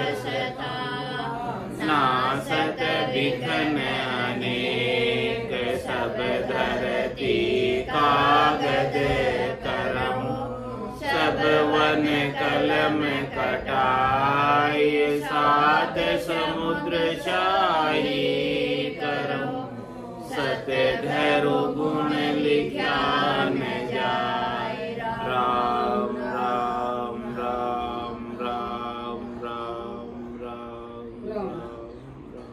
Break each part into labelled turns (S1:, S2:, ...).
S1: रसता नासत बिघन अनेक सब धरती कागज कलम सब वन कलम कटाई सात समुद्र शाही करम सत धरु गुण लिख्या न जाय राम राम राम राम राम राम राम।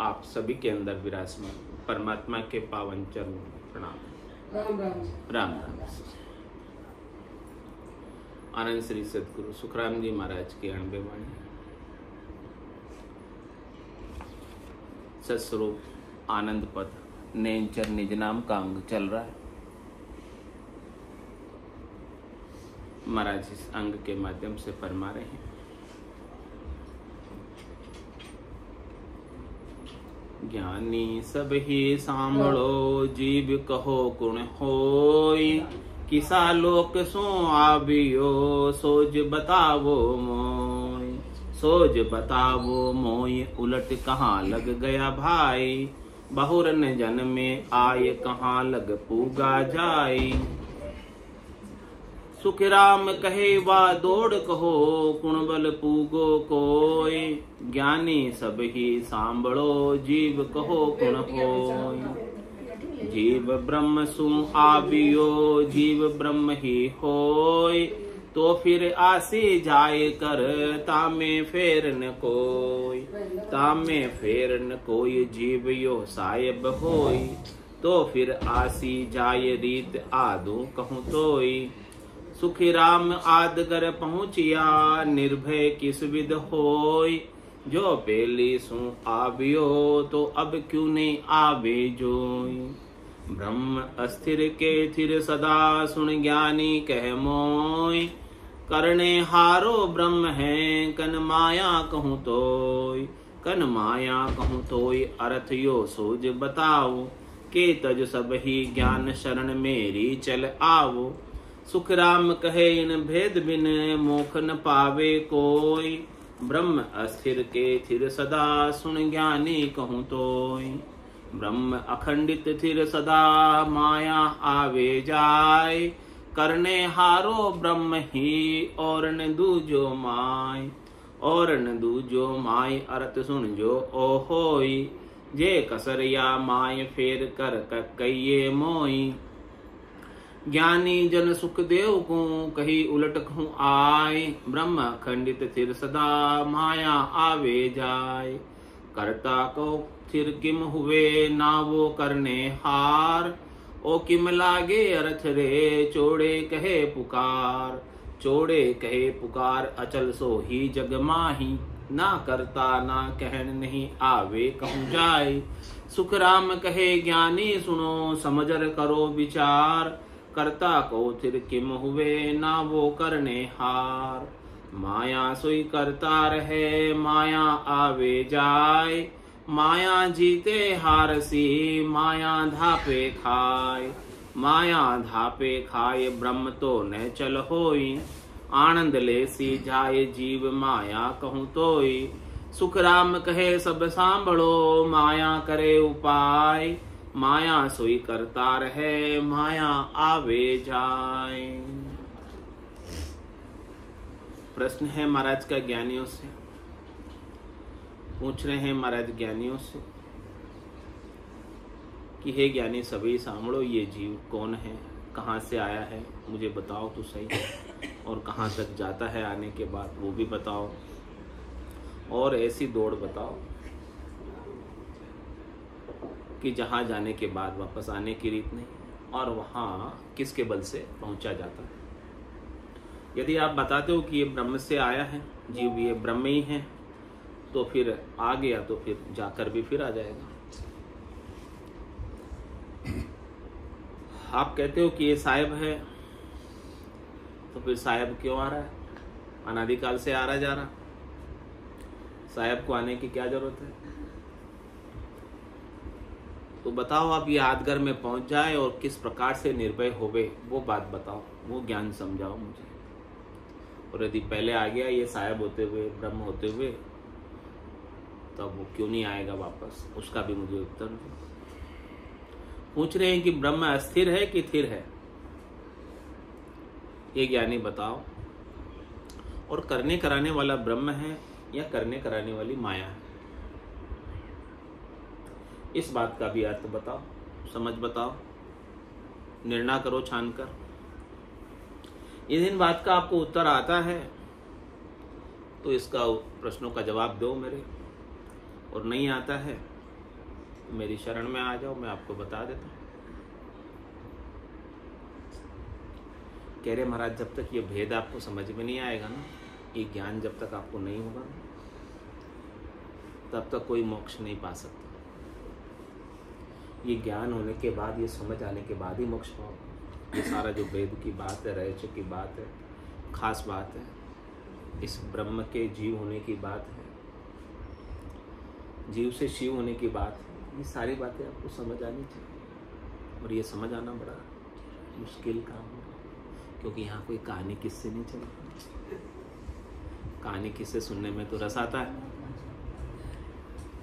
S1: आप सभी के अंदर विराजमान परमात्मा के पावन चरण प्रणाम।
S2: राम राम
S1: राम राम। आनंद श्री सदगुरु सुखराम जी महाराज की अणबे वाणी सत्स्वरूप आनंद पद नेंचर निज नाम का अंग चल रहा है। महाराज इस अंग के माध्यम से फरमा रहे हैं, ज्ञानी सब ही सांभळो जीव कहो गुण होय किसा लोक सो आबियो सोज बतावो मोय सोज बतावो मोय उलट कहाँ लग गया भाई बहुर न जन में आय कहाँ लग पूगा जाय सुख राम कहे वा दौड़ कहो कुण बल पूगो कोय ज्ञानी सब ही सांभळो जीव कहो गुण होय जीव ब्रह्म सु आबियो जीव ब्रह्म ही होय तो फिर आसी जाय कर तामे फेर न कोय तामे फेर न कोय जीव यो साहेब होय तो फिर आसी जाय रीत आदू कहूँ तोय सुखी राम आदगर पहुँचिया निर्भय किस विध होय जो पहली सु आबियो तो अब क्यों नहीं आवे जोय ब्रह्म अस्थिर के थिर सदा सुन ज्ञानी कह मोय करने हारो ब्रह्म है कन माया कहूँ तोय कन माया कहूँ तोय अर्थ यो सोज बताओ के तज सब ही ज्ञान शरण मेरी चल आओ सुख राम कहे इन भेद बिन मोख न पावे कोय ब्रह्म अस्थिर के थिर सदा सुन ज्ञानी कहूँ तोय ब्रह्म अखंडित थिर सदा माया आवे जाय करने हारो ब्रह्म ही और न दूजो माय और न दूजो माय अर्थ सुन जो ओ होय जे कसरिया माय फेर कर कहिए मोई ज्ञानी जन सुख देव को कही उलट कहूँ आय ब्रह्म खंडित थिर सदा माया आवे जाय करता को थिर किम हुए ना वो करने हार ओ किम लागे अर्थ रे चोड़े कहे पुकार अचल सो ही जग माही ना करता ना कहन नहीं आवे कहूँ जाय सुख राम कहे ज्ञानी सुनो समझर करो विचार करता को थिर किम हुए ना वो करने हार माया सोई करता रहे माया आवे जाय माया जीते हारसी माया धापे खाए ब्रह्म तो न चल होई आनंद ले सी जाए जीव माया कहूँ तोय सुख राम कहे सब सांभळो माया करे उपाय माया सोई करता रहे माया आवे जाए। प्रश्न है महाराज का ज्ञानियों से, पूछ रहे हैं महाराज ज्ञानियों से कि हे ज्ञानी सभी सांभळो ये जीव कौन है, कहाँ से आया है, मुझे बताओ तो सही, और कहाँ तक जाता है आने के बाद वो भी बताओ, और ऐसी दौड़ बताओ कि जहाँ जाने के बाद वापस आने की रीत नहीं, और वहाँ किसके बल से पहुँचा जाता है। यदि आप बताते हो कि ये ब्रह्म से आया है, जीव ये ब्रह्म ही है, तो फिर आ गया तो फिर जाकर भी फिर आ जाएगा। आप कहते हो कि ये साहेब है, तो फिर साहेब क्यों आ रहा है, अनादिकाल से आ रहा जा रहा, साहेब को आने की क्या जरूरत है। तो बताओ आप ये आदगर में पहुंच जाए और किस प्रकार से निर्भय होवे, वो बात बताओ, वो ज्ञान समझाओ मुझे। और यदि पहले आ गया ये साहेब होते हुए, ब्रह्म होते हुए, तो अब वो क्यों नहीं आएगा वापस, उसका भी मुझे उत्तर दो। पूछ रहे हैं कि ब्रह्म अस्थिर है कि स्थिर है, ये ज्ञानी बताओ। और करने कराने वाला ब्रह्म है या करने कराने वाली माया है, इस बात का भी अर्थ बताओ, समझ बताओ, निर्णय करो छानकर। यदि इन बात का आपको उत्तर आता है तो इसका प्रश्नों का जवाब दो मेरे, और नहीं आता है तो मेरी शरण में आ जाओ, मैं आपको बता देता हूँ। कह रहे महाराज जब तक ये भेद आपको समझ में नहीं आएगा ना, ये ज्ञान जब तक आपको नहीं होगा तब तक कोई मोक्ष नहीं पा सकता। ये ज्ञान होने के बाद, ये समझ आने के बाद ही मोक्ष पाओगे। ये सारा जो वेद की बात है, रहस्य की बात है, खास बात है, इस ब्रह्म के जीव होने की बात है, जीव से शिव होने की बात है, ये सारी बातें आपको समझ आनी चाहिए। और ये समझ आना बड़ा मुश्किल काम है, क्योंकि यहाँ कोई कहानी किस्से नहीं चलती। कहानी किस्से सुनने में तो रस आता है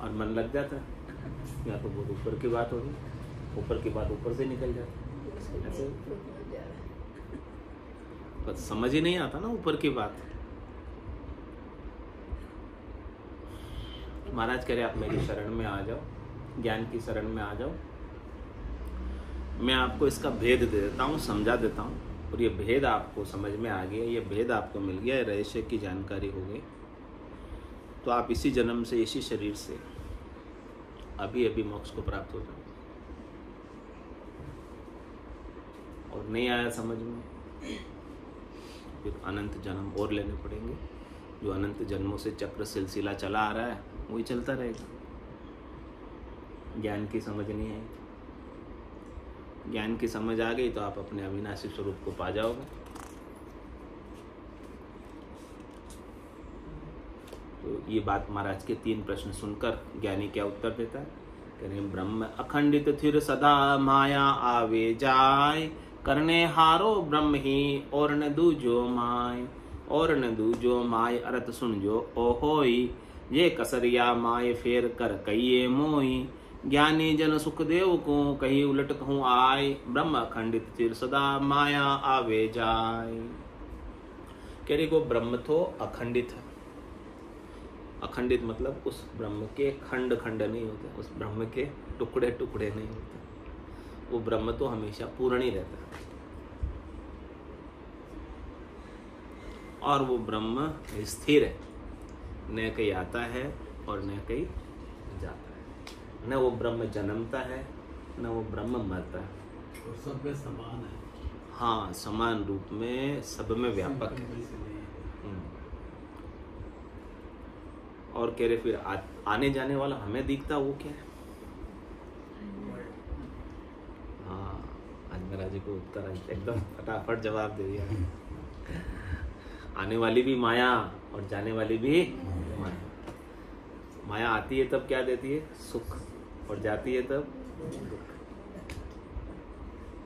S1: और मन लग जाता है, या तो बहुत ऊपर की बात होगी, ऊपर की बात ऊपर से निकल जाती है, ऐसे पर समझ ही नहीं आता ना ऊपर की बात। महाराज कह रहे आप मेरी शरण में आ जाओ, ज्ञान की शरण में आ जाओ, मैं आपको इसका भेद दे देता हूँ, समझा देता हूँ। और ये भेद आपको समझ में आ गया, ये भेद आपको मिल गया, रहस्य की जानकारी हो गई, तो आप इसी जन्म से, इसी शरीर से अभी अभी मोक्ष को प्राप्त हो जाओ। और नहीं आया समझ में, फिर अनंत जन्म और लेने पड़ेंगे। जो अनंत जन्मों से चक्र सिलसिला चला आ रहा है वही चलता रहेगा। ज्ञान की समझ नहीं आई, ज्ञान की समझ आ गई तो आप अपने अविनाशी स्वरूप को पा जाओगे। तो ये बात महाराज के 3 प्रश्न सुनकर ज्ञानी क्या उत्तर देता है? कह रहे ब्रह्म अखंडित थिर सदा माया आवे जाय, करने हारो ब्रह्म ही और न दूजो माय, और न दूजो माय अर्थ सुन जो ओ होई, ये कसरिया माय फेर कर कहिए मोई, ज्ञानी जन सुखदेव को कही उलट कहूँ आय, ब्रह्म अखंडित थिर सदा माया आवे जाय। कह रहे को ब्रह्म तो अखंडित है। अखंडित मतलब उस ब्रह्म के खंड खंड नहीं होते, उस ब्रह्म के टुकड़े टुकड़े नहीं होते। वो ब्रह्म तो हमेशा पूर्ण ही रहता है। और वो ब्रह्म स्थिर है, न कहीं आता है और न कहीं जाता है। न वो ब्रह्म जन्मता है, न वो ब्रह्म मरता है।
S2: और सब में समान है।
S1: हाँ, समान रूप में सब में व्यापक है। और कह रहे फिर आने जाने वाला हमें दिखता वो क्या है? हाँ, आज महाराज जी को उत्तर एकदम फटाफट जवाब दे दिया। आने वाली भी माया और जाने वाली भी माया। माया आती है तब क्या देती है? सुख, और जाती है तब दुख।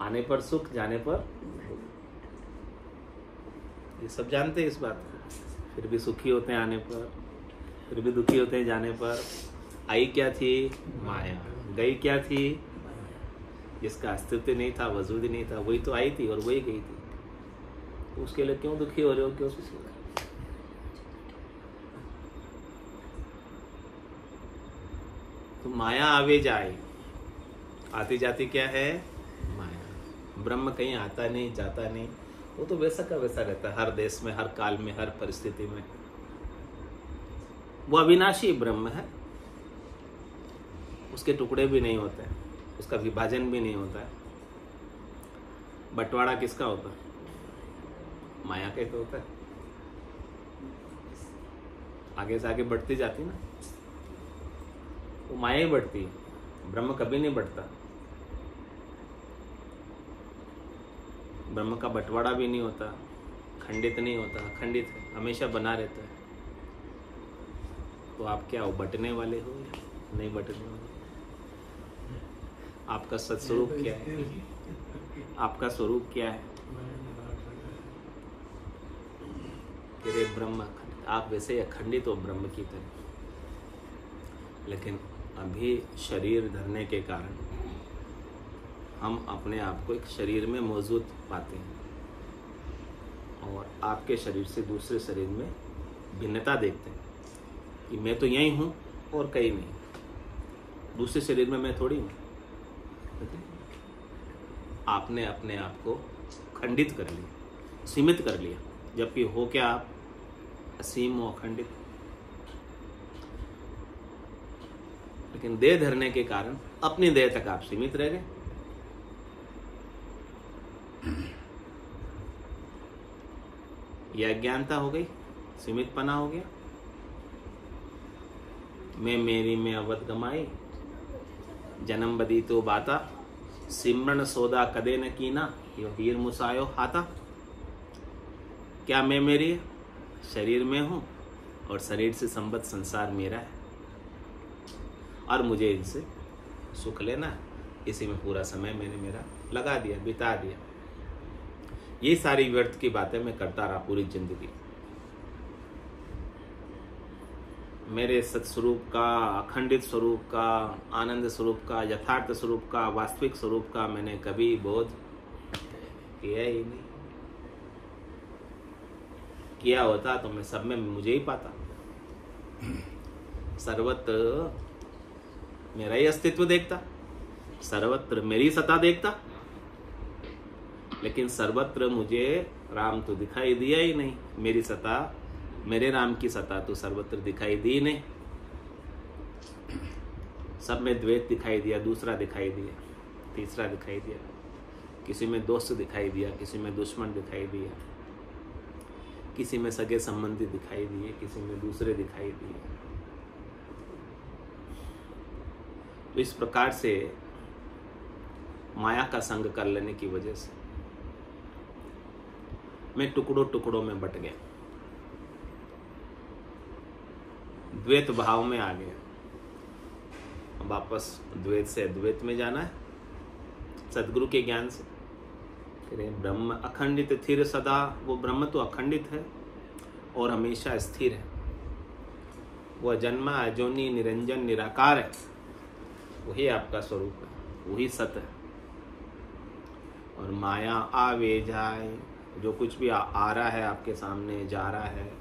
S1: आने पर सुख, जाने पर दुख। ये सब जानते हैं इस बात को, फिर भी सुखी होते हैं आने पर, फिर भी दुखी होते हैं जाने पर। आई क्या थी? माया। गई क्या थी? जिसका अस्तित्व नहीं था, वजूद ही नहीं था, वही तो आई थी और वही गई थी। तो उसके लिए क्यों दुखी हो रहे हो, क्यों सुखी हो रहे हो? तो माया आवे जाए, आती जाती क्या है? माया। ब्रह्म कहीं आता नहीं, जाता नहीं, वो तो वैसा का वैसा रहता है, हर देश में, हर काल में, हर परिस्थिति में। वो अविनाशी ब्रह्म है, उसके टुकड़े भी नहीं होते हैं, उसका विभाजन भी नहीं होता है। बंटवारा किसका होता है? माया का तो होता है। आगे से आगे बढ़ती जाती ना, वो माया ही बढ़ती है, ब्रह्म कभी नहीं बढ़ता। ब्रह्म का बंटवारा भी नहीं होता, खंडित नहीं होता, अखंडित है, हमेशा बना रहता है। तो आप क्या हो, बटने वाले हो या नहीं बटने वाले? आपका सत्स्वरूप क्या है? आपका स्वरूप क्या है? कि रे ब्रह्म अखंडित, आप वैसे अखंडित हो ब्रह्म की तरह, लेकिन अभी शरीर धरने के कारण हम अपने आप को एक शरीर में मौजूद पाते हैं और आपके शरीर से दूसरे शरीर में भिन्नता देखते हैं कि मैं तो यही हूँ और कहीं नहीं, दूसरे शरीर में मैं थोड़ी हूँ। आपने अपने आप को खंडित कर लिया, सीमित कर लिया, जबकि हो क्या आप असीम हो, अखंडित। लेकिन देह धरने के कारण अपनी देह तक आप सीमित रह गए। यह अज्ञानता हो गई, सीमितपना हो गया। मैं मेरी में अवध गमाई, जन्म बदी तो बाता, सिमरन सौदा कदे न कीना, यो हीर मुसायो हाथा। क्या मैं मेरी शरीर में हूं और शरीर से संबद्ध संसार मेरा है और मुझे इनसे सुख लेना है, इसी में पूरा समय मैंने मेरा लगा दिया, बिता दिया। ये सारी व्यर्थ की बातें मैं करता रहा पूरी जिंदगी। मेरे सत्स्वरूप का, अखंडित स्वरूप का, आनंद स्वरूप का, यथार्थ स्वरूप का, वास्तविक स्वरूप का मैंने कभी बोध किया ही नहीं। किया होता तो मैं सब में मुझे ही पाता। सर्वत्र मेरा ही अस्तित्व देखता, सर्वत्र मेरी सत्ता देखता, लेकिन सर्वत्र मुझे राम तो दिखाई दिया ही नहीं। मेरी सत्ता, मेरे राम की सत्ता तो सर्वत्र दिखाई दी नहीं। सब में द्वैत दिखाई दिया, दूसरा दिखाई दिया, तीसरा दिखाई दिया, किसी में दोस्त दिखाई दिया, किसी में दुश्मन दिखाई दिया, किसी में सगे संबंधी दिखाई दिए, किसी में दूसरे दिखाई दिए। तो इस प्रकार से माया का संग कर लेने की वजह से मैं टुकड़ों टुकड़ों में बट गया, द्वैत भाव में आ गया। वापस द्वैत से अद्वैत में जाना है, सदगुरु के ज्ञान से। ब्रह्म अखंडित स्थिर सदा, वो ब्रह्म तो अखंडित है और हमेशा स्थिर है। वह जन्मा अजोनी निरंजन निराकार है, वही आपका स्वरूप है, वही सत्य है। और माया आवे जाए, जो कुछ भी आ रहा है आपके सामने, जा रहा है,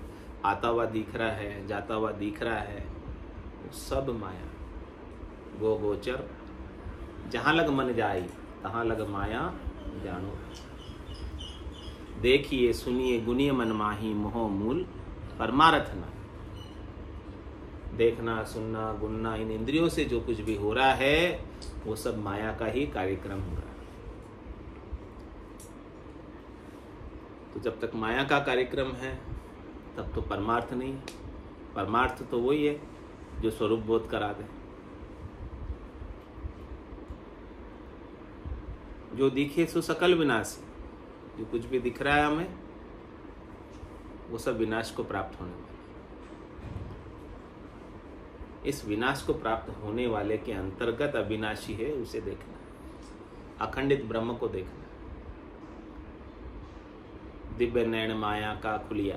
S1: आता हुआ दिख रहा है, जाता हुआ दिख रहा है, वो सब माया। गो गोचर जहाँ लग मन जाई, तहाँ लग माया जानो। देखिए सुनिए गुनिय मन माही, मोह मूल परमारथ न। देखना, सुनना, गुनना, इन इंद्रियों से जो कुछ भी हो रहा है वो सब माया का ही कार्यक्रम हो रहा है। तो जब तक माया का कार्यक्रम है तब तो परमार्थ नहीं है। परमार्थ तो वही है जो स्वरूप बोध करा दे। जो दिखे सो सकल विनाशी, जो कुछ भी दिख रहा है हमें वो सब विनाश को प्राप्त होने वाला। इस विनाश को प्राप्त होने वाले के अंतर्गत अविनाशी है, उसे देखना, अखंडित ब्रह्म को देखना। दिव्य नयन माया का खुलिया,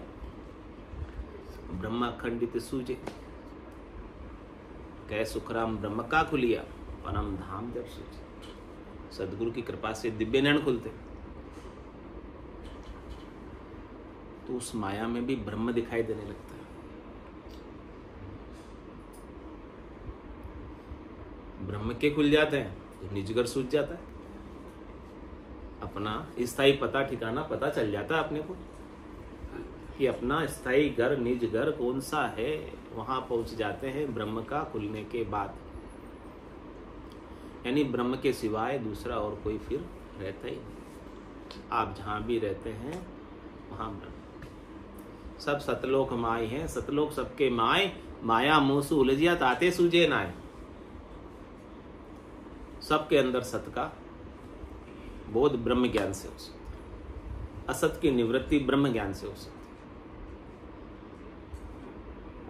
S1: ब्रह्म अखंडित सूझे। कह सुखराम ब्रह्म का खुलिया, परम धाम जब सूझे। सदगुरु की कृपा से दिव्य नयन खुलते तो उस माया में भी ब्रह्म दिखाई देने लगता है। ब्रह्म के खुल जाते हैं तो निजगर सूझ जाता है, अपना स्थायी पता ठिकाना पता चल जाता है अपने को कि अपना स्थायी घर, निज घर कौन सा है। वहां पहुंच जाते हैं ब्रह्म का खुलने के बाद। यानी ब्रह्म के सिवाय दूसरा और कोई फिर रहता ही नहीं। आप जहां भी रहते हैं वहां ब्रह्म। सब सतलोक माय हैं, सतलोक सबके माय। माया मोसु उलझिया ताते सूझे नाय। सबके अंदर सत का बोध ब्रह्म ज्ञान से हो सकता है, असत की निवृत्ति ब्रह्म ज्ञान से हो सकती है,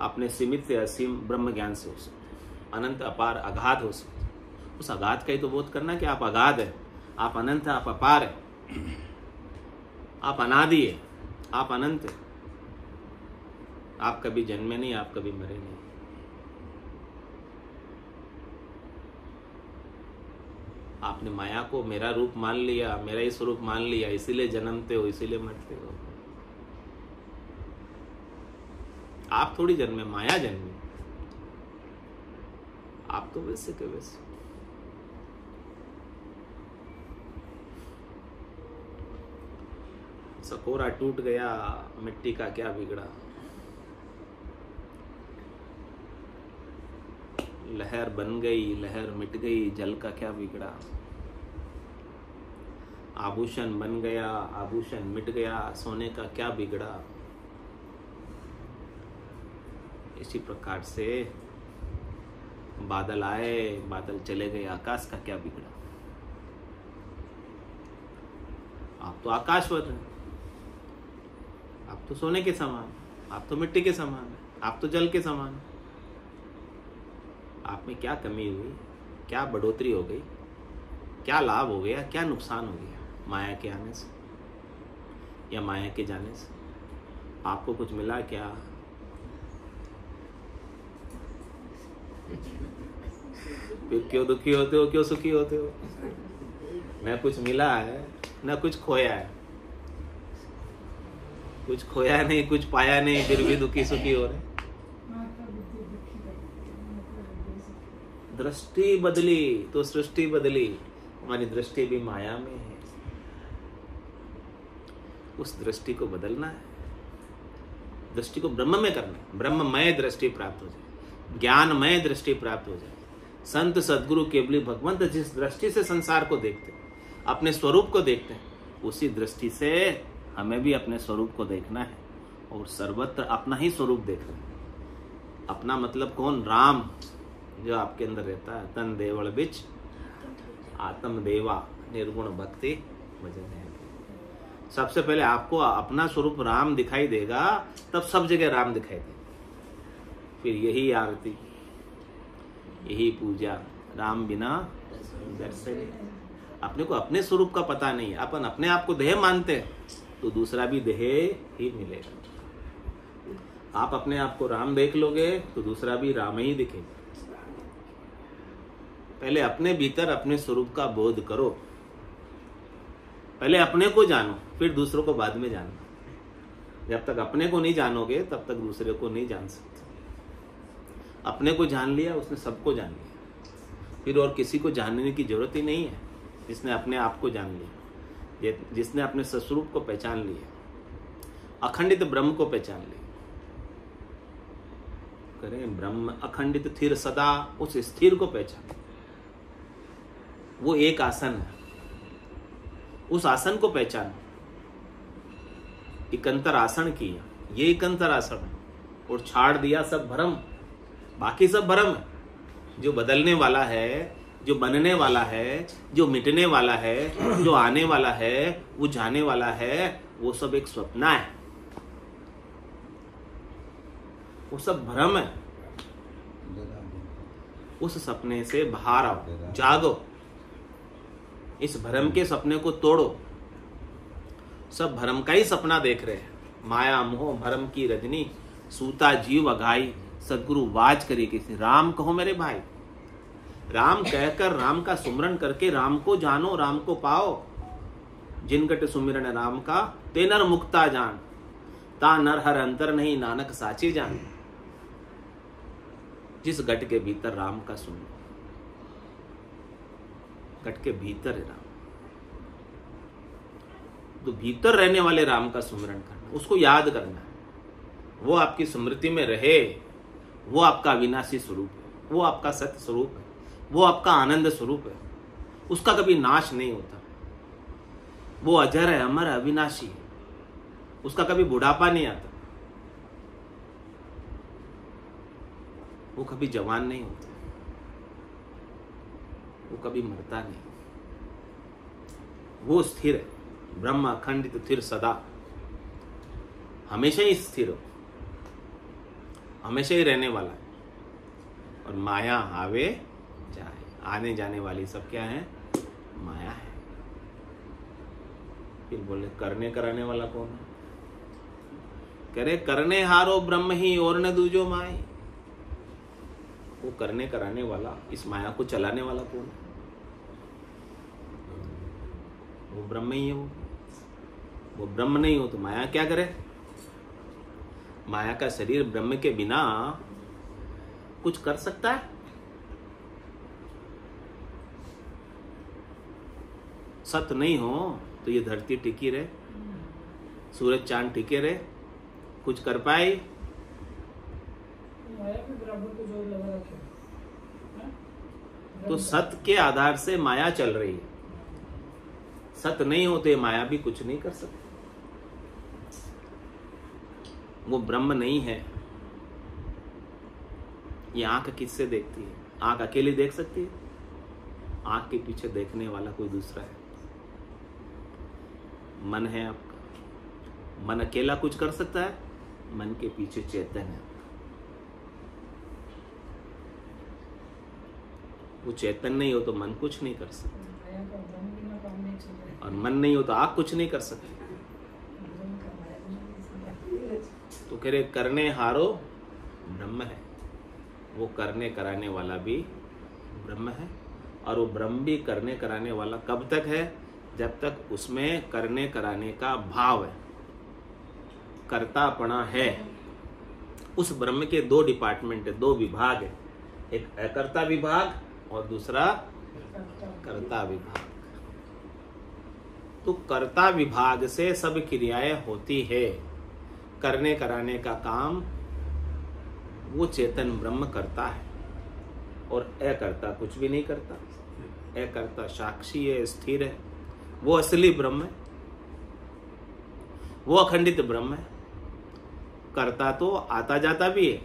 S1: अपने सीमित से असीम ब्रह्म ज्ञान से हो सकती है, अनंत अपार अगाध हो सकती है। उस अगाध का ही तो बोध करना कि आप अगाध है, आप अनंत है, आप अपार है, आप अनादि है, आप अनंत है। आप कभी जन्मे नहीं, आप कभी मरे नहीं। आपने माया को मेरा रूप मान लिया, मेरा ही स्वरूप मान लिया, इसीलिए जन्मते हो, इसीलिए मरते हो। आप थोड़ी जन्मे, माया जन्मी। आप तो वैसे के वैसे। सकोरा टूट गया, मिट्टी का क्या बिगड़ा। लहर बन गई, लहर मिट गई, जल का क्या बिगड़ा। आभूषण बन गया, आभूषण मिट गया, सोने का क्या बिगड़ा। इसी प्रकार से बादल आए, बादल चले गए, आकाश का क्या बिगड़ा। आप तो आकाशवत हैं, आप तो सोने के समान, आप तो मिट्टी के समान, आप तो जल के समान। आप में क्या कमी हुई, क्या बढ़ोतरी हो गई, क्या लाभ हो गया, क्या नुकसान हो गया माया के आने से या माया के जाने से? आपको कुछ मिला क्या? फिर क्यों दुखी होते हो, क्यों सुखी होते हो? न कुछ मिला है, न कुछ खोया है। कुछ खोया नहीं, कुछ पाया नहीं, फिर भी दुखी सुखी हो रहे। दृष्टि बदली तो सृष्टि बदली। हमारी दृष्टि भी माया में है, उस दृष्टि को बदलना है। दृष्टि को ब्रह्म में करना है, ब्रह्ममय दृष्टि प्राप्त हो जाए, ज्ञानमय दृष्टि प्राप्त हो जाए। संत सद्गुरु केवली भगवंत जिस दृष्टि से संसार को देखते, अपने स्वरूप को देखते हैं, उसी दृष्टि से हमें भी अपने स्वरूप को देखना है और सर्वत्र अपना ही स्वरूप देखना है। अपना मतलब कौन? राम, जो आपके अंदर रहता है। तन देवल बिच आत्म देवा निर्गुण भक्ति भजन है। सबसे पहले आपको अपना स्वरूप राम दिखाई देगा, तब सब जगह राम दिखाई देगा। फिर यही आरती, यही पूजा। राम बिना दर्शन। अपने को अपने स्वरूप का पता नहीं है, अपन अपने आप को देह मानते हैं, तो दूसरा भी देह ही मिलेगा। आप अपने आप को राम देख लोगे तो दूसरा भी राम ही दिखेगा। पहले अपने भीतर अपने स्वरूप का बोध करो। पहले अपने को जानो, फिर दूसरों को बाद में जानो। जब तक अपने को नहीं जानोगे तब तक दूसरे को नहीं जान सकते। अपने को जान लिया, उसने सबको जान लिया, फिर और किसी को जानने की जरूरत ही नहीं है। जिसने अपने आप को जान लिया, जिसने अपने स्वरूप को पहचान लिया, अखंडित ब्रह्म को पहचान लिया। करें ब्रह्म अखंडित स्थिर सदा, उस स्थिर को पहचान। वो एक आसन है, उस आसन को पहचान। इकंतर आसन किया, ये इकंतर आसन है, और छाड़ दिया सब भ्रम। बाकी सब भ्रम है। जो बदलने वाला है, जो बनने वाला है, जो मिटने वाला है, जो आने वाला है, वो जाने वाला है, वो सब एक स्वप्न है, वो सब भ्रम है। उस सपने से बाहर आओ, जागो, इस भ्रम के सपने को तोड़ो। सब भ्रम का ही सपना देख रहे हैं। माया मोह भ्रम की रजनी, सूता जीव अघाई। सदगुरु वाज करे किसी, राम कहो मेरे भाई। राम कहकर, राम का सुमरन करके राम को जानो, राम को पाओ। जिनकट सुमिरन राम का, ते नर मुक्ता जान। ता नर हर अंतर नहीं, नानक साची जान। जिस घट के भीतर राम का सुमिरन, घट के भीतर है राम, तो भीतर रहने वाले राम का सुमिरन करना, उसको याद करना है। वो आपकी स्मृति में रहे। वो आपका अविनाशी स्वरूप है, वो आपका सत्य स्वरूप है, वो आपका आनंद स्वरूप है। उसका कभी नाश नहीं होता। वो अजर है, अमर है, अविनाशी है। उसका कभी बुढ़ापा नहीं आता। वो कभी जवान नहीं होता, वो कभी मरता नहीं। वो स्थिर है, ब्रह्म अखंडित स्थिर सदा, हमेशा ही स्थिर हो, हमेशा ही रहने वाला है। और माया आवे जाए, आने जाने वाली सब क्या है? माया है। फिर बोले करने कराने वाला कौन है? कह रहे करने हारो ब्रह्म ही और न दूजो माए। वो करने कराने वाला, इस माया को चलाने वाला कौन है? वो ब्रह्म ही है। वो ब्रह्म नहीं हो तो माया क्या करे? माया का शरीर ब्रह्म के बिना कुछ कर सकता है? सत्य नहीं हो तो ये धरती टिकी रहे, सूरज चांद टिके रहे, कुछ कर पाए? तो सत्य के आधार से माया चल रही है। सत्य नहीं होते माया भी कुछ नहीं कर सकती। वो ब्रह्म नहीं है। ये आंख किससे देखती है? आंख अकेली देख सकती है? आंख के पीछे देखने वाला कोई दूसरा है। मन है आपका। मन अकेला कुछ कर सकता है? मन के पीछे चेतन है। वो चेतन नहीं हो तो मन कुछ नहीं कर सकता, और मन नहीं हो तो आंख कुछ नहीं कर सकती। तो कह रहे करने हारो ब्रह्म है। वो करने कराने वाला भी ब्रह्म है, और वो ब्रह्म भी करने कराने वाला कब तक है? जब तक उसमें करने कराने का भाव है, कर्तापना है। उस ब्रह्म के दो डिपार्टमेंट है, दो विभाग है, एक अकर्ता विभाग और दूसरा कर्ता विभाग। तो कर्ता विभाग से सब क्रियाएं होती है। करने कराने का काम वो चेतन ब्रह्म करता है, और अकर्ता कुछ भी नहीं करता। अकर्ता साक्षी है, स्थिर है, वो असली ब्रह्म है, वो अखंडित ब्रह्म है। कर्ता तो आता जाता भी है,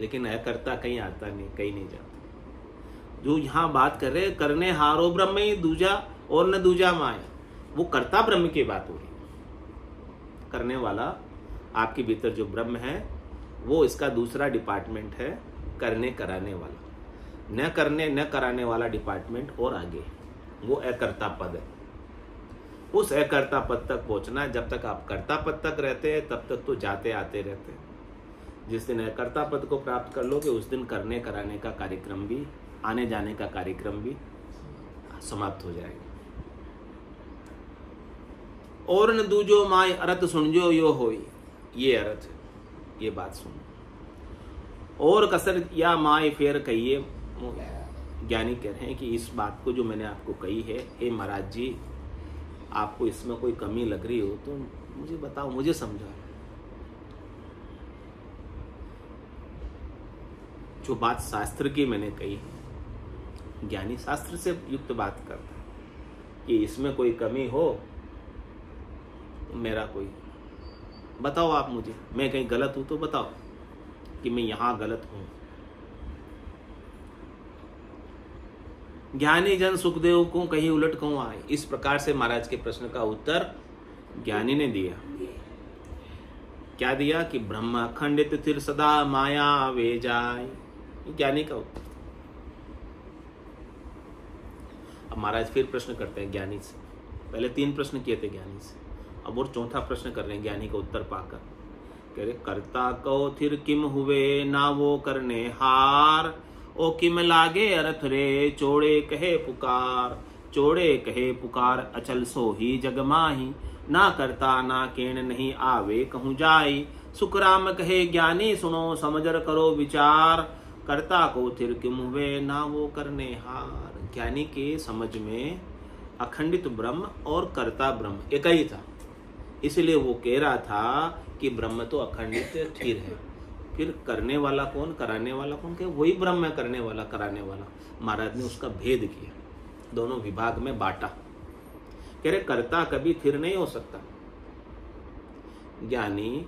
S1: लेकिन अकर्ता कहीं आता नहीं, कहीं नहीं जाता। जो यहां बात कर रहे करने हारो ब्रह्म ही दूजा और न दूजा माया, वो कर्ता ब्रह्म की बात हो रही। करने वाला आपके भीतर जो ब्रह्म है वो इसका दूसरा डिपार्टमेंट है, करने कराने वाला। न करने न कराने वाला डिपार्टमेंट और आगे वो अकर्ता पद है। उस अकर्ता पद तक पहुंचना है। जब तक आप कर्ता पद तक रहते हैं तब तक तो जाते आते रहते हैं। जिस दिन अकर्ता पद को प्राप्त कर लोगे उस दिन करने कराने का कार्यक्रम भी, आने जाने का कार्यक्रम भी समाप्त हो जाएगा। और न दूजो माय अर्थ सुनजो यो होई, ये अर्थ है, ये बात सुनो। और कसर या माय फेर कहिए। ज्ञानी कह रहे हैं कि इस बात को जो मैंने आपको कही है, हे महाराज जी, आपको इसमें कोई कमी लग रही हो तो मुझे बताओ, मुझे समझाओ। जो बात शास्त्र की मैंने कही है, ज्ञानी शास्त्र से युक्त बात करता है कि इसमें कोई कमी हो, मेरा कोई बताओ आप मुझे, मैं कहीं गलत हूं तो बताओ कि मैं यहां गलत हूं। ज्ञानी जन सुखदेव को कहीं उलट कहूं आए। इस प्रकार से महाराज के प्रश्न का उत्तर ज्ञानी ने दिया। क्या दिया? कि ब्रह्म अखंडित तिर सदा माया वे जाए। ज्ञानी का उत्तर। अब महाराज फिर प्रश्न करते हैं ज्ञानी से। पहले 3 प्रश्न किए थे ज्ञानी से, अब और चौथा प्रश्न कर रहे हैं ज्ञानी का उत्तर पाकर। कह रहे कर्ता को थिर किम हुए ना वो करने हार, ओ किम लागे अर्थ रे चोड़े कहे पुकार। चोड़े कहे पुकार अचल सो ही जग माही, ना करता ना केण नहीं आवे कहूँ जाई। सुखराम कहे ज्ञानी सुनो समझर करो विचार, कर्ता को थिर किम हुए ना वो करने हार। ज्ञानी के समझ में अखंडित ब्रह्म और कर्ता ब्रह्म एक ही था, इसलिए वो कह रहा था कि ब्रह्म तो अखंडित स्थिर है। फिर करने वाला कौन, कराने वाला कौन? के वही ब्रह्म है, करने वाला कराने वाला। महाराज ने उसका भेद किया, दोनों विभाग में बांटा। कह रहे कर्ता कभी स्थिर नहीं हो सकता। ज्ञानी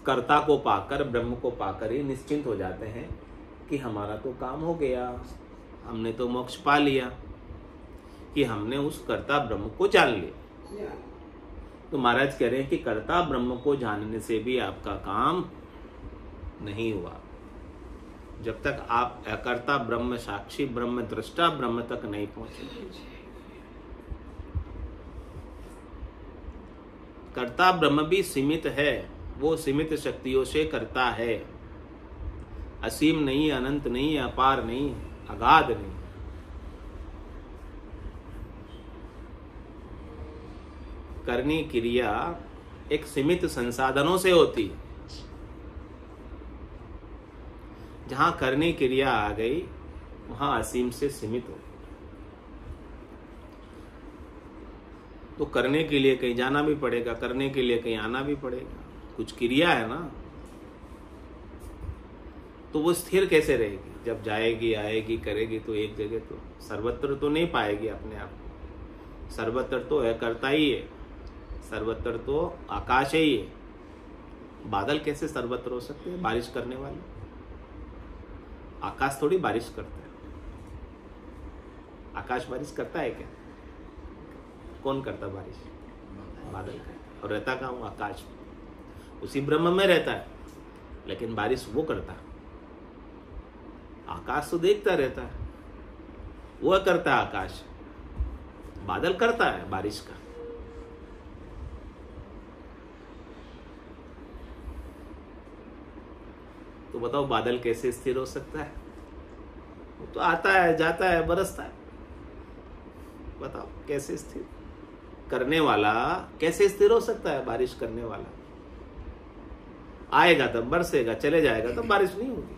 S1: कर्ता को पाकर, ब्रह्म को पाकर ही निश्चिंत हो जाते हैं कि हमारा तो काम हो गया, हमने तो मोक्ष पा लिया, कि हमने उस कर्ता ब्रह्म को जान लिया। तो महाराज कह रहे हैं कि कर्ता ब्रह्म को जानने से भी आपका काम नहीं हुआ। जब तक आप अकर्ता ब्रह्म, साक्षी ब्रह्म, दृष्टा ब्रह्म तक नहीं पहुंचे। कर्ता ब्रह्म भी सीमित है, वो सीमित शक्तियों से करता है। असीम नहीं, अनंत नहीं, अपार नहीं, अगाध नहीं। करनी क्रिया एक सीमित संसाधनों से होती है। जहां करनी क्रिया आ गई वहां असीम से सीमित हो। तो करने के लिए कहीं जाना भी पड़ेगा, करने के लिए कहीं आना भी पड़ेगा। कुछ क्रिया है ना, तो वो स्थिर कैसे रहेगी? जब जाएगी, आएगी, करेगी तो एक जगह तो सर्वत्र तो नहीं पाएगी अपने आप को। सर्वत्र तो है, करता ही है। सर्वत्र तो आकाश ही है। बादल कैसे सर्वत्र हो सकते हैं? बारिश करने वाले। आकाश थोड़ी बारिश करता है। आकाश बारिश करता है क्या? कौन करता बारिश? बादल करता। और रहता कहाँ? आकाश में, उसी ब्रह्म में रहता है, लेकिन बारिश वो करता है। आकाश तो देखता रहता है, वो करता है आकाश। बादल करता है बारिश का। तो बताओ बादल कैसे स्थिर हो सकता है? वो तो आता है, जाता है, बरसता है। बताओ कैसे स्थिर? करने वाला कैसे स्थिर हो सकता है? बारिश करने वाला आएगा तब बरसेगा, चले जाएगा तब बारिश नहीं होगी।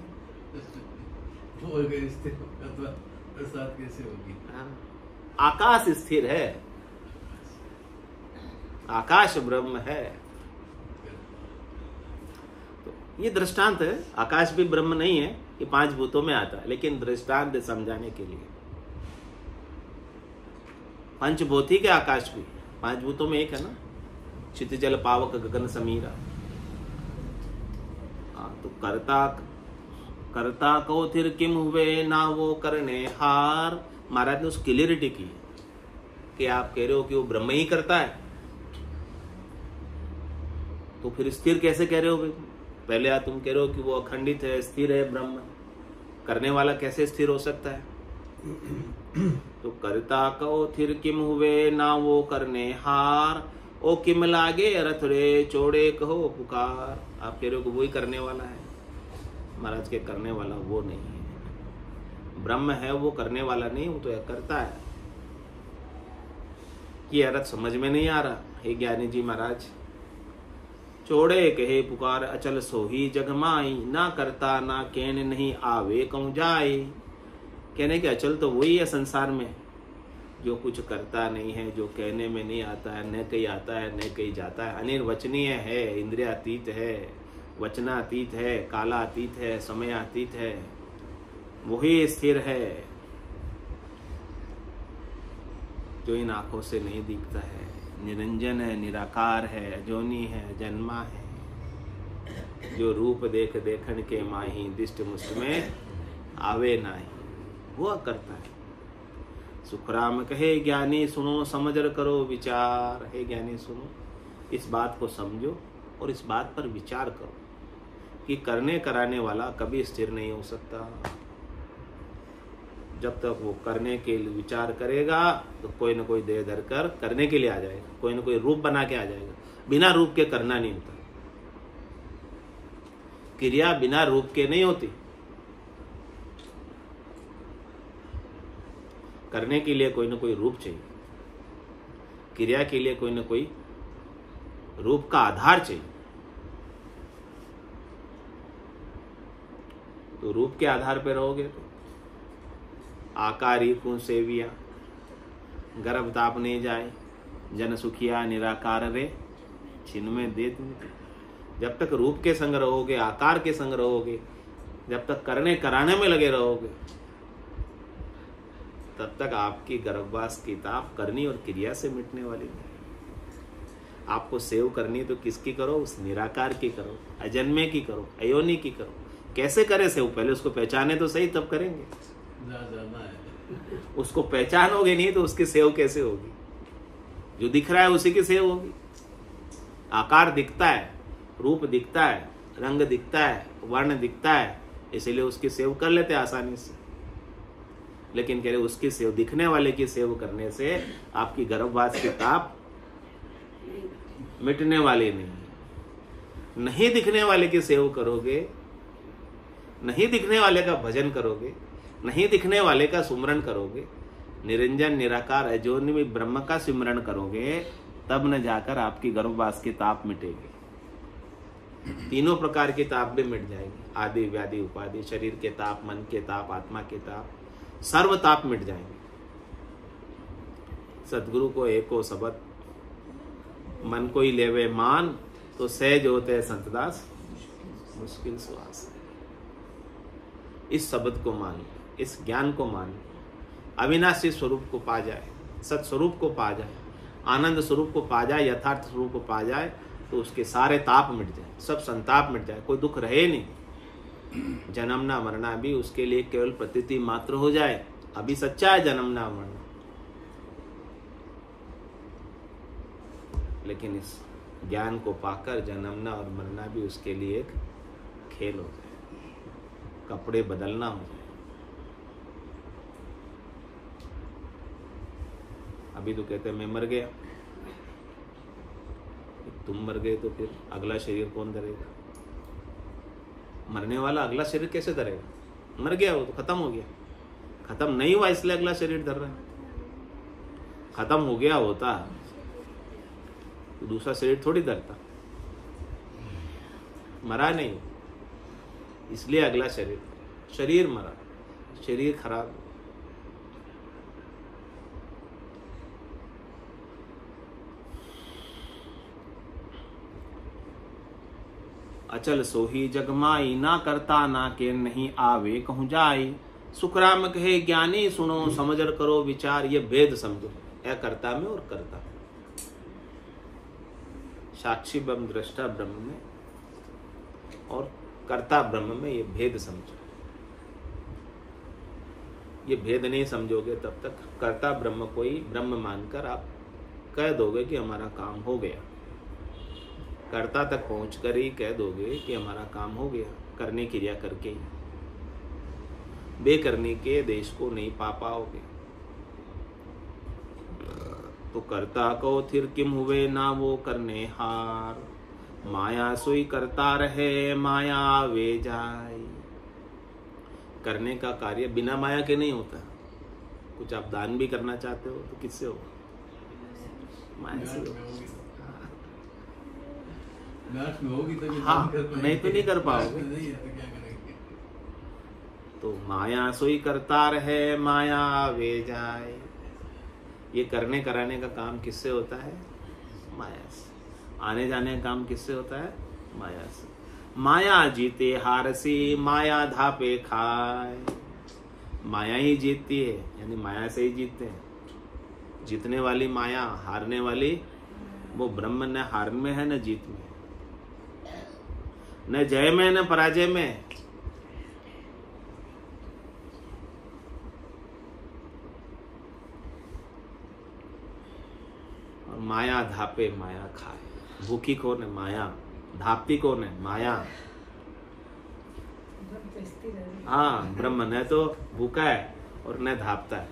S2: बरसात कैसे होगी?
S1: आकाश स्थिर है, आकाश ब्रह्म है। तो ये दृष्टांत है। आकाश भी ब्रह्म नहीं है, ये 5 भूतों में आता है, लेकिन दृष्टांत समझाने के लिए। पंचभौतिक है आकाश भी, 5 भूतों में एक है ना। चित जल पावक गगन समीरा। तो करता को थिर किम हुए ना वो करने हार। महाराज ने उस क्लियरिटी की कि आप कह रहे हो कि वो ब्रह्म ही करता है, तो फिर स्थिर कैसे कह रहे हो? पहले आप तुम कह रहे हो कि वो अखंडित है, स्थिर है ब्रह्म, करने वाला कैसे स्थिर हो सकता है? तो करता को थिर किम हुए ना वो करने हार। ओ किम लागे रथ रे चौड़े कहो पुकार। आप कह रहे हो कि वो ही करने वाला है। महाराज के करने वाला वो नहीं है, ब्रह्म है, वो करने वाला नहीं, वो तो करता है। ये अर्थ समझ में नहीं आ रहा। हे ज्ञानी जी महाराज, चौड़े कहे पुकार अचल सोही जगमाई। ना करता ना कहने नहीं आवे कहूं जाए। कहने के अचल तो वही है संसार में, जो कुछ करता नहीं है, जो कहने में नहीं आता है, न कहीं आता है न कहीं जाता है, अनिर्वचनीय है, इंद्रियातीत है, वचनातीत है, कालातीत है, समयातीत है, वही स्थिर है जो इन आंखों से नहीं दिखता है। निरंजन है, निराकार है, अजोनी है, जन्मा है, जो रूप देख देखन के माही दिष्ट मुष्ट में आवे नाही, वो करता है। सुखराम कहे ज्ञानी सुनो समझ करो विचार। हे ज्ञानी सुनो, इस बात को समझो और इस बात पर विचार करो कि करने कराने वाला कभी स्थिर नहीं हो सकता। जब तक वो करने के लिए विचार करेगा तो कोई ना कोई देह धरकर करने के लिए आ जाएगा, कोई ना कोई रूप बना के आ जाएगा। बिना रूप के करना नहीं होता, क्रिया बिना रूप के नहीं होती। करने के लिए कोई ना कोई रूप चाहिए, क्रिया के लिए कोई ना कोई रूप का आधार चाहिए। तो रूप के आधार पर रहोगे तो आकारी को सेविया, गर्भ ताप नहीं जाए, जन सुखिया निराकार रे छिन में दे। जब तक रूप के संग रहोगे, आकार के संग रहोगे, जब तक करने कराने में लगे रहोगे, तब तक आपकी गर्भवास की ताप करनी और क्रिया से मिटने वाली नहीं। आपको सेव करनी तो किसकी करो? उस निराकार की करो, अजन्मे की करो, अयोनि की करो। कैसे करे सेव? पहले उसको पहचाने तो सही, तब करेंगे। उसको पहचानोगे नहीं तो उसकी सेव कैसे होगी? जो दिख रहा है उसी की सेव होगी। आकार दिखता है, रूप दिखता है, रंग दिखता है, वर्ण दिखता है, इसीलिए उसकी सेव कर लेते आसानी से। लेकिन कह रहे उसकी सेव, दिखने वाले की सेव करने से आपकी गर्भवास की ताप मिटने वाली नहीं। नहीं दिखने वाले की सेव करोगे, नहीं दिखने वाले का भजन करोगे, नहीं दिखने वाले का सुमरण करोगे, निरंजन निराकार अजोनि ब्रह्म का सिमरण करोगे, तब न जाकर आपकी गर्भवास की ताप मिटेगी। तीनों प्रकार की ताप भी मिट जाएगी, आदि व्याधि उपाधि, शरीर के ताप, मन के ताप, आत्मा के ताप, सर्व ताप मिट जाएंगे। सदगुरु को एको सबद मन को ही लेवे मान, तो सहज होते संतदास मुश्किल श्वास। इस शब्द को मान, इस ज्ञान को मान, अविनाशी स्वरूप को पा जाए, सत स्वरूप को पा जाए, आनंद स्वरूप को पा जाए, यथार्थ स्वरूप को पा जाए, तो उसके सारे ताप मिट जाए, सब संताप मिट जाए, कोई दुख रहे नहीं। जन्मना मरना भी उसके लिए केवल प्रतीति मात्र हो जाए। अभी सच्चा है जन्मना मरना, लेकिन इस ज्ञान को पाकर जन्मना और मरना भी उसके लिए एक खेल हो जाए, कपड़े बदलना हो जाए। अभी तो कहते हैं मैं मर गया, तुम मर गए तो फिर अगला शरीर कौन धरेगा? मरने वाला अगला शरीर कैसे धरेगा? मर गया वो तो खत्म हो गया, खत्म नहीं हुआ इसलिए अगला शरीर धर रहा है। खत्म हो गया होता तो दूसरा शरीर थोड़ी धरता। मरा नहीं इसलिए अगला शरीर मरा, शरीर खराब। अचल सोही जगमाई, ना करता ना के नहीं आवे कहूं जाई। सुखराम कहे ज्ञानी सुनो, समझ करो विचार, ये भेद समझो, अकर्ता में और कर्ता में, साक्षी ब्रह्म दृष्टा ब्रह्म में और कर्ता ब्रह्म में, ये भेद समझो। ये भेद नहीं समझोगे तब तक कर्ता ब्रह्म को ही ब्रह्म मानकर आप कह दोगे कि हमारा काम हो गया। कर्ता तक पहुंचकर ही कह दोगे कि हमारा काम हो गया, करने की क्रिया करके ही। बेकरने के देश को नहीं पा पाओगे। तो कर्ता को थिर किम हुए ना वो करने हार, माया सोई करता रहे माया वे जाए। करने का कार्य बिना माया के नहीं होता। कुछ आप दान भी करना चाहते हो तो किससे हो? माया से हो। हाँ, नहीं तो नहीं कर पाओगे। तो माया सोई करता रहे माया वे जाए। ये करने कराने का काम किससे होता है? माया से। आने जाने का काम किससे होता है? माया से। माया जीते हारसी माया धापे खाए। माया ही जीतती है, यानी माया से ही जीतते हैं। जीतने वाली माया, हारने वाली वो ब्रह्म, न हार में है न जीत में, न जय में न पराजय में। और माया धापे माया खाए। भूखी कौन है? माया। धापती कौन है? माया। हाँ, ब्रह्म न तो भूखा है और न धापता है।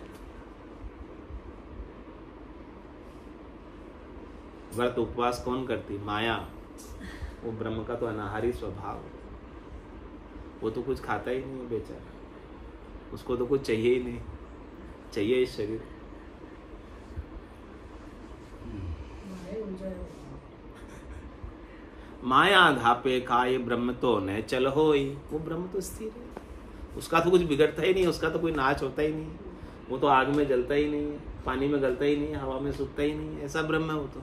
S1: व्रत उपवास कौन करती? माया। वो ब्रह्म का तो अनाहारी स्वभाव है। वो तो कुछ खाता ही नहीं बेचारा, उसको तो कुछ चाहिए ही नहीं, चाहिए इस शरीर। माया धापे खाए ब्रह्म तो न चल होई। वो ब्रह्म तो स्थिर है, उसका तो कुछ बिगड़ता ही नहीं, उसका तो कोई नाच होता ही नहीं। वो तो आग में जलता ही नहीं है, पानी में गलता ही नहीं है, हवा में सूखता ही नहीं है। ऐसा ब्रह्म है वो तो,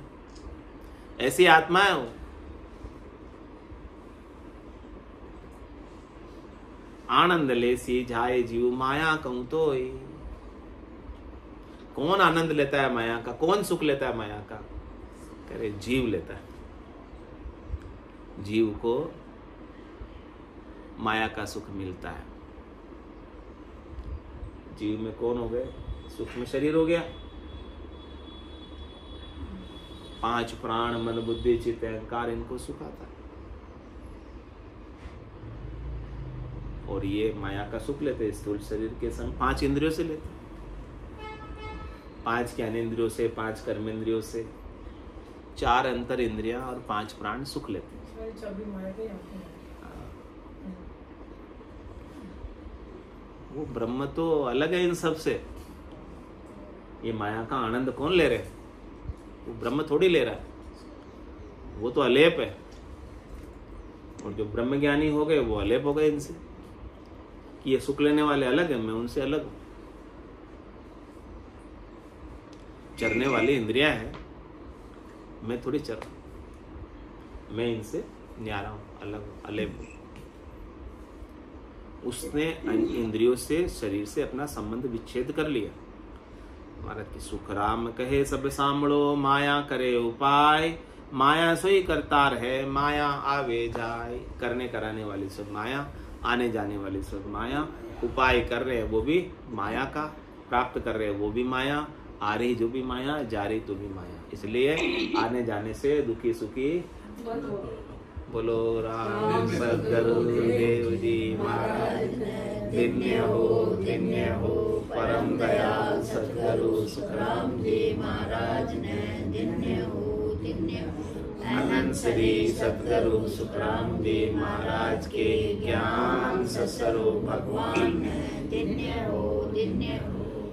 S1: ऐसी आत्मा है वो। आनंद ले सी जाए जीव माया कहूं तो। कौन आनंद लेता है माया का? कौन सुख लेता है माया का? कह रहे जीव लेता है। जीव को माया का सुख मिलता है। जीव में कौन हो गए? सूक्ष्म शरीर हो गया, 5 प्राण मन बुद्धि चित्त अहंकार, इनको सुख आता है। और ये माया का सुख लेते हैं स्थूल शरीर के संग 5 इंद्रियों से लेते हैं। 5 ज्ञानेंद्रियों से, 5 कर्मेंद्रियों से, 4 अंतर इंद्रियां और 5 प्राण सुख लेते हैं। वो ब्रह्म तो अलग है इन सब से। ये माया का आनंद कौन ले रहे? वो ब्रह्म थोड़ी ले रहा है, वो तो अलेप है। और जो ब्रह्म ज्ञानी हो गए वो अलेप हो गए इनसे, कि ये सुख लेने वाले अलग है, मैं उनसे अलग हूं। चरने वाली इंद्रियां हैं, मैं थोड़ी चर, मैं इनसे न्यारा हूं, अलग हूं, अलेप हूं। उसने इंद्रियों से, शरीर से अपना संबंध विच्छेद कर लिया। महाराज की सुख राम कहे सब सांभळो, माया करे उपाय, माया सोई करतार है, माया आवे जाए। करने कराने वाली सब माया, आने जाने वाली सब माया। उपाय कर रहे हैं वो भी माया का, प्राप्त कर रहे हैं वो भी माया, आ रही जो भी माया, जा रही तो भी माया। इसलिए आने जाने से दुखी सुखी। बोलो राम सद्गुरुदेव जी महाराज धन्य हो परम दयाल सद्गुरु सुखराम जी महाराज ने धन्य हो। अनंत श्री सद्गुरु सुखराम जी महाराज के ज्ञान ससरो भगवान ने धन्य हो।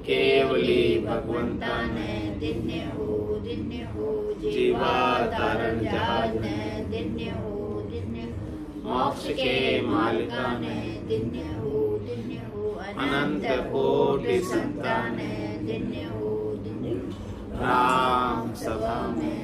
S1: केवली भगवंता ने धन्य हो। जीवा तारण जहाज ने धन्य हो। मोक्ष के मालिका ने धन्य हो। अनंत कोटि संतान ने धन्य हो। राम सभा में